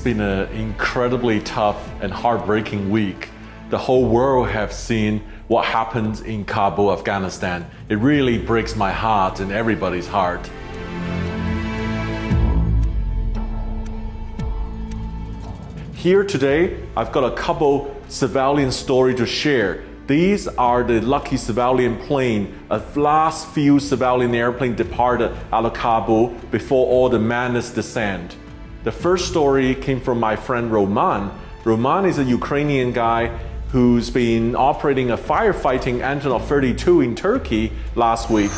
been an incredibly tough and heartbreaking week. The whole world have seen what happened in Kabul, Afghanistan. It really breaks my heart and everybody's heart. Here today, I've got a couple civilian stories to share. These are the lucky civilian plane, a last few civilian airplane departed out of Kabul before all the madness descend. The first story came from my friend Roman. Roman is a Ukrainian guy who's been operating a firefighting Antonov 32 in Turkey last week.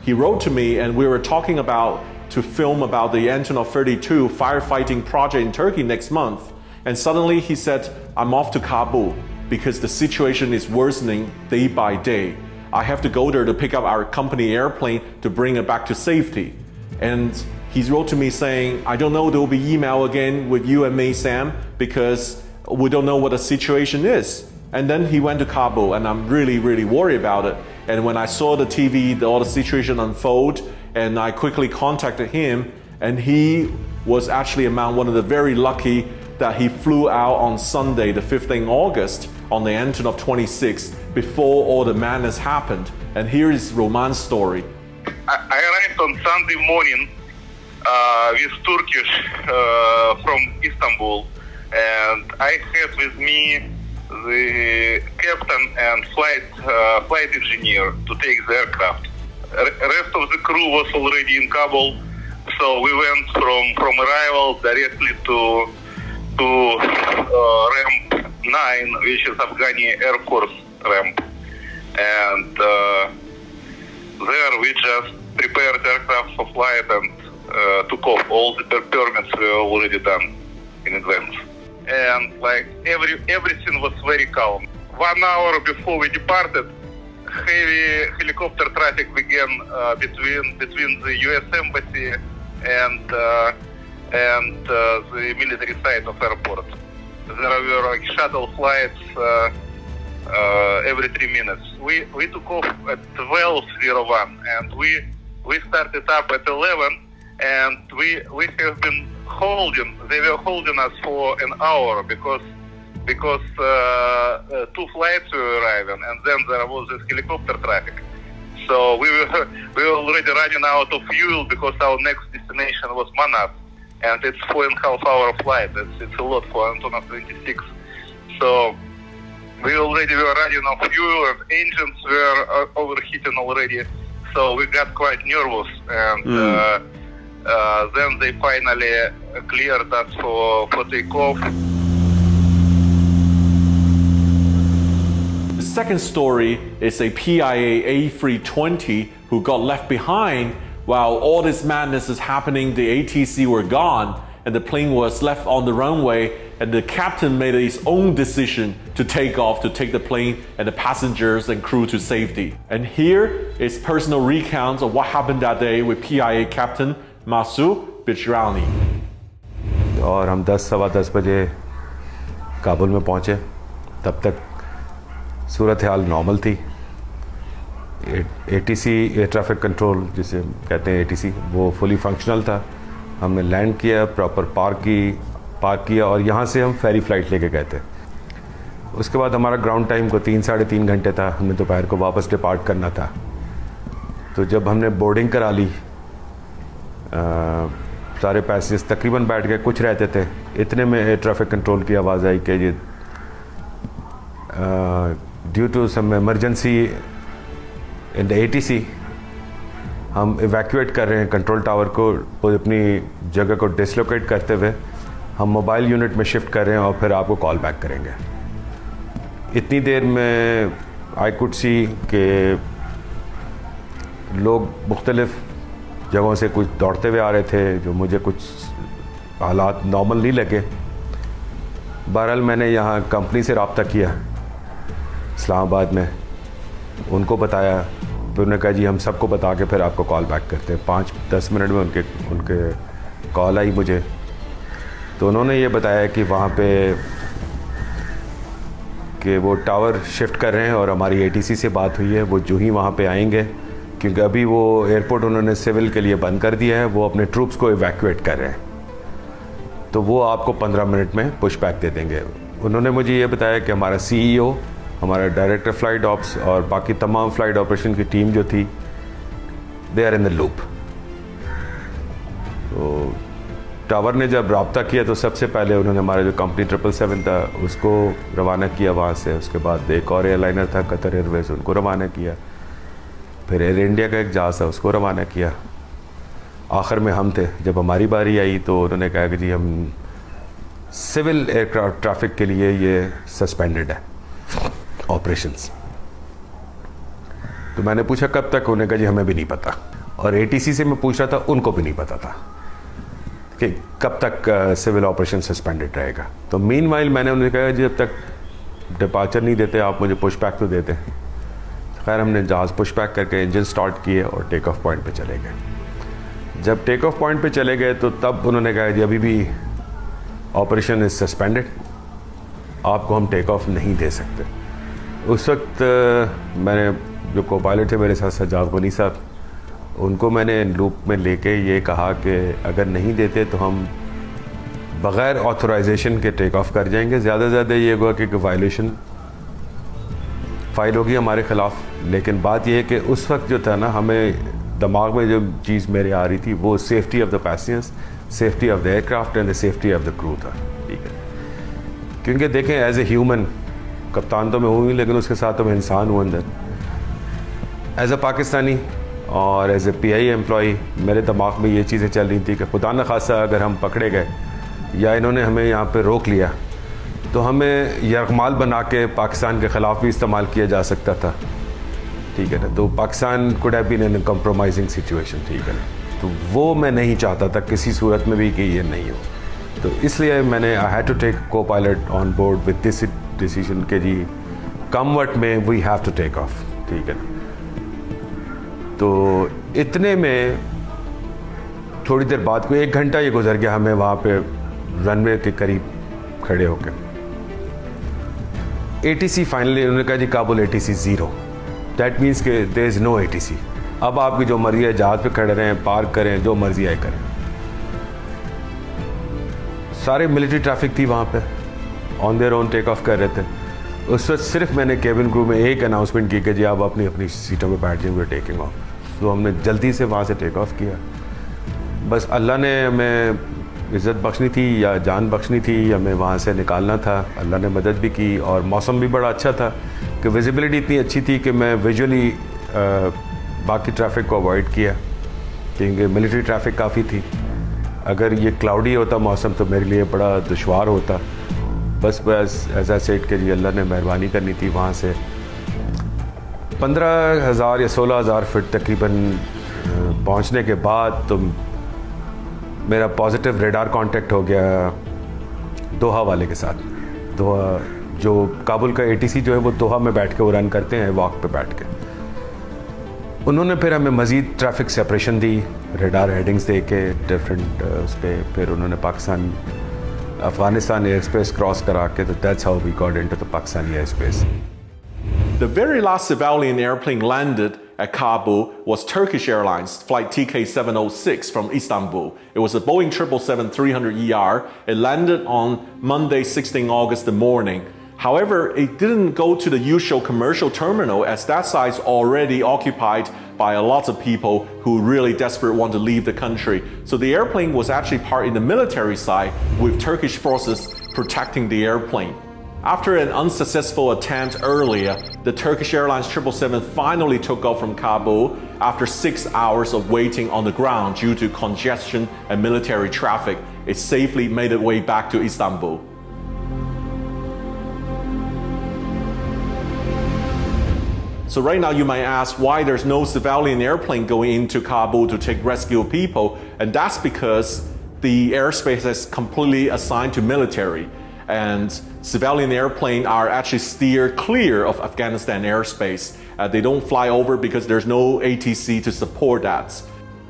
He wrote to me and we were talking about to film about the Antonov 32 firefighting project in Turkey next month. And suddenly he said, I'm off to Kabul because the situation is worsening day by day. I have to go there to pick up our company airplane to bring it back to safety. And he wrote to me saying, I don't know, there will be email again with you and me, Sam, because we don't know what the situation is. And then he went to Kabul and I'm really, really worried about it. And when I saw the TV, all the situation unfold, and I quickly contacted him, and he was actually among one of the very lucky that he flew out on Sunday, the 15th August, on the Antonov 26 before all the madness happened. And here is Roman's story. I arrived on Sunday morning with Turkish from Istanbul, and I had with me the captain and flight engineer to take the aircraft. Rest of the crew was already in Kabul, so we went from arrival directly to ramp 9, which is Afghani Air Force ramp, and there we just prepared aircraft for flight and took off. All the permits were already done in advance, and like everything was very calm. 1 hour before we departed, heavy helicopter traffic began between the U.S. embassy and the military side of airport. There were like shuttle flights every 3 minutes. We took off at 12:01 and we started up at 11, and we have been holding. They were holding us for an hour because 2 flights were arriving, and then there was this helicopter traffic. So we were already running out of fuel because our next destination was Manas, and it's 4.5 hour flight. It's a lot for Antonov 26. So we already were running out of fuel, and engines were overheating already. So we got quite nervous, and then they finally cleared us for takeoff. The second story is a PIA A320 who got left behind while all this madness is happening. The ATC were gone and the plane was left on the runway, and the captain made his own decision to take off, to take the plane and the passengers and crew to safety. And here is personal recounts of what happened that day with PIA captain Maqsood Bijarani. और हम 10-10:15 बजे काबुल में पहुँचे. तब तक सूरत हाल normal थी. ATC air traffic control जिसे कहते हैं ATC, वो फुली फंक्शनल था. हमने लैंड किया, प्रॉपर पार्क किया और यहाँ से हम फेरी फ़्लाइट लेके गए थे. उसके बाद हमारा ग्राउंड टाइम को 3-3.5 घंटे था. हमने दोपहर को वापस डिपार्ट करना था. तो जब हमने बोर्डिंग करा ली, सारे पैसेंजर्स तकरीबन बैठ गए, कुछ रहते थे. इतने में एयर ट्रैफिक कंट्रोल की आवाज़ आई कि ये due to some emergency in the ATC हम इवैक्यूएट कर रहे हैं कंट्रोल टावर को. अपनी जगह को डिसलोकेट करते हुए हम मोबाइल यूनिट में शिफ्ट कर रहे हैं और फिर आपको कॉल बैक करेंगे. इतनी देर में आई कुड सी कि लोग मुख्तलिफ जगहों से कुछ दौड़ते हुए आ रहे थे, जो मुझे कुछ हालात नॉर्मल नहीं लगे. बहरहाल मैंने यहाँ कंपनी से रब्ता किया इस्लामाबाद में, उनको बताया. फिर उन्होंने कहा जी हम सबको बता के फिर आपको कॉल बैक करते हैं. 5-10 मिनट में उनके कॉल आई मुझे. तो उन्होंने ये बताया कि वहाँ पे कि वो टावर शिफ्ट कर रहे हैं और हमारी ATC से बात हुई है. वो जो ही वहाँ पे आएंगे क्योंकि अभी वो एयरपोर्ट उन्होंने सिविल के लिए बंद कर दिया है, वो अपने ट्रूप्स को इवैक्यूएट कर रहे हैं, तो वो आपको 15 मिनट में पुश बैक दे देंगे। उन्होंने मुझे ये बताया कि हमारा CEO, हमारा डायरेक्टर फ्लाइट ऑप्स और बाकी तमाम फ्लाइट ऑपरेशन की टीम जो थी, they are in the loop. तो टावर ने जब रब्ता किया तो सबसे पहले उन्होंने हमारा जो कंपनी 777 था उसको रवाना किया वहाँ से, उसके बाद एक और एयरलाइनर था कतर एयरवेज़, उनको रवाना किया, फिर एयर इंडिया का एक जहाज़ था उसको रवाना किया। आखिर में हम थे, जब हमारी बारी आई तो उन्होंने कहा कि जी हम सिविल एयरक्राफ्ट ट्रैफिक के लिए ये सस्पेंडेड है ऑपरेशंस। तो मैंने पूछा कब तक, उन्होंने कहा जी हमें भी नहीं पता। और ATC से मैं पूछ रहा था, उनको भी नहीं पता था कि कब तक सिविल ऑपरेशन सस्पेंडेड रहेगा। तो मीनवाइल मैंने उन्हें कहा जी जब तक डिपार्चर नहीं देते आप मुझे पुश बैक तो देते। खैर हमने जहाज़ पुश बैक करके इंजन स्टार्ट किए और टेक ऑफ पॉइंट पे चले गए। जब टेक ऑफ पॉइंट पे चले गए तो तब उन्होंने कहा जी अभी भी ऑपरेशन इज़ सस्पेंडेड, आपको हम टेक ऑफ नहीं दे सकते। उस वक्त मैंने जो को पायलट थे मेरे साथ सज्जाद गनी साहब, उनको मैंने लूप में लेके ये कहा कि अगर नहीं देते तो हम बग़ैर ऑथराइजेशन के टेक ऑफ कर जाएंगे। ज़्यादा से ज़्यादा ये होगा कि वायलेशन फ़ाइल होगी हमारे ख़िलाफ़। लेकिन बात यह है कि उस वक्त जो था ना, हमें दिमाग में जो चीज़ मेरे आ रही थी वो safety of the passengers, safety of the aircraft and the safety of the crew था। ठीक है, क्योंकि देखें एज ए ह्यूमन, कप्तान तो मैं हूँ ही लेकिन उसके साथ तो मैं इंसान हूँ अंदर। एज ए पाकिस्तानी और एज ए PIA एम्प्लॉई मेरे दिमाग में ये चीज़ें चल रही थी कि खुदा न खासा अगर हम पकड़े गए या इन्होंने हमें यहाँ पे रोक लिया तो हमें यरगमाल बना के पाकिस्तान के ख़िलाफ़ भी इस्तेमाल किया जा सकता था। ठीक है ना, तो Pakistan could have been in a compromising situation. ठीक है ना, तो वो मैं नहीं चाहता था किसी सूरत में भी कि ये नहीं हो। तो इसलिए मैंने I had to take copilot on board with this decision के जी come what may we have to take off. ठीक है ना, तो इतने में थोड़ी देर बाद कोई 1 घंटा ये गुजर गया हमें वहाँ पे रनवे के करीब खड़े होकर। ATC फाइनली उन्होंने कहा जी Kabul ATC Zero, that means के देयर इज़ नो ATC। अब आपकी जो मर्जी है जहाज़ पे खड़े रहें, पार्क करें, जो मर्जी आए करें। सारे मिलिट्री ट्रैफिक थी वहाँ पे, on their own take off कर रहे थे। उस वक्त सिर्फ मैंने केबिन क्रू में एक अनाउंसमेंट की कि जी आप अपनी अपनी सीटों पे बैठ जाएंगे, टेकिंग ऑफ। तो हमने जल्दी से वहाँ से टेक ऑफ किया। बस अल्लाह ने हमें इज़्ज़त बख्शनी थी या जान बख्शनी थी, हमें वहाँ से निकालना था। अल्लाह ने मदद भी की और मौसम भी बड़ा अच्छा था कि विजिबिलिटी इतनी अच्छी थी कि मैं विजुअली बाकी ट्रैफिक को अवॉइड किया, क्योंकि मिलिट्री ट्रैफिक काफ़ी थी। अगर ये क्लाउडी होता मौसम तो मेरे लिए बड़ा दुश्वार होता। बस एज आई सेड के जी अल्लाह ने मेहरबानी करनी थी। वहाँ से 15,000 या 16,000 फीट तकरीबन पहुँचने के बाद तो मेरा पॉजिटिव रेडार कांटेक्ट हो गया दोहा वाले के साथ। दोहा जो काबुल का ATC जो है वो दोहा में बैठ के वो रन करते हैं, वॉक पे बैठ के। उन्होंने फिर हमें मज़ीद ट्रैफिक सेपरेशन दी, रेडार हेडिंग्स दे के डिफरेंट उस पर। फिर उन्होंने Pakistan Afghanistan air space cross करा के, तो that's how we got into the Pakistani air space. The very last civilian airplane landed at Kabul was Turkish Airlines flight TK706 from Istanbul. It was a Boeing 777-300ER. It landed on Monday, 16 August the morning. However, it didn't go to the usual commercial terminal as that site is already occupied by a lot of people who really desperate want to leave the country. So the airplane was actually parked in the military side with Turkish forces protecting the airplane. After an unsuccessful attempt earlier, the Turkish Airlines 777 finally took off from Kabul after 6 hours of waiting on the ground due to congestion and military traffic. It safely made its way back to Istanbul. So right now you might ask why there's no civilian airplane going into Kabul to take rescue people, and that's because the airspace is completely assigned to military. And civilian airplanes are actually steered clear of Afghanistan airspace. They don't fly over because there's no ATC to support that.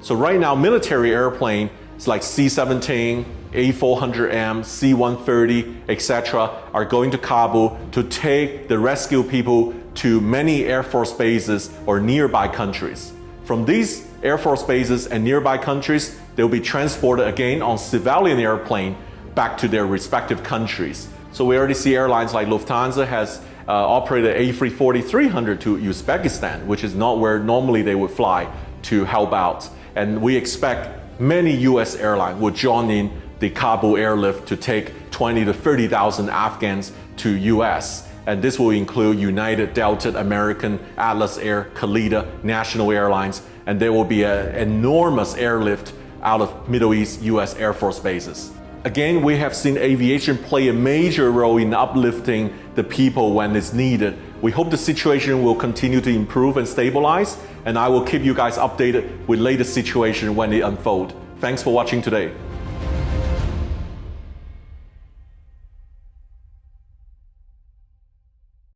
So right now, military airplanes like C-17, A400M, C-130, etc. are going to Kabul to take the rescue people to many Air Force bases or nearby countries. From these Air Force bases and nearby countries, they will be transported again on civilian airplane back to their respective countries. So we already see airlines like Lufthansa has operated A340-300 to Uzbekistan, which is not where normally they would fly to help out. And we expect many US airlines will join in the Kabul airlift to take 20 to 30,000 Afghans to US. And this will include United, Delta, American, Atlas Air, Khalida, National Airlines, and there will be an enormous airlift out of Middle East US Air Force bases. Again, we have seen aviation play a major role in uplifting the people when it's needed. We hope the situation will continue to improve and stabilize, and I will keep you guys updated with latest situation when it unfolds. Thanks for watching today.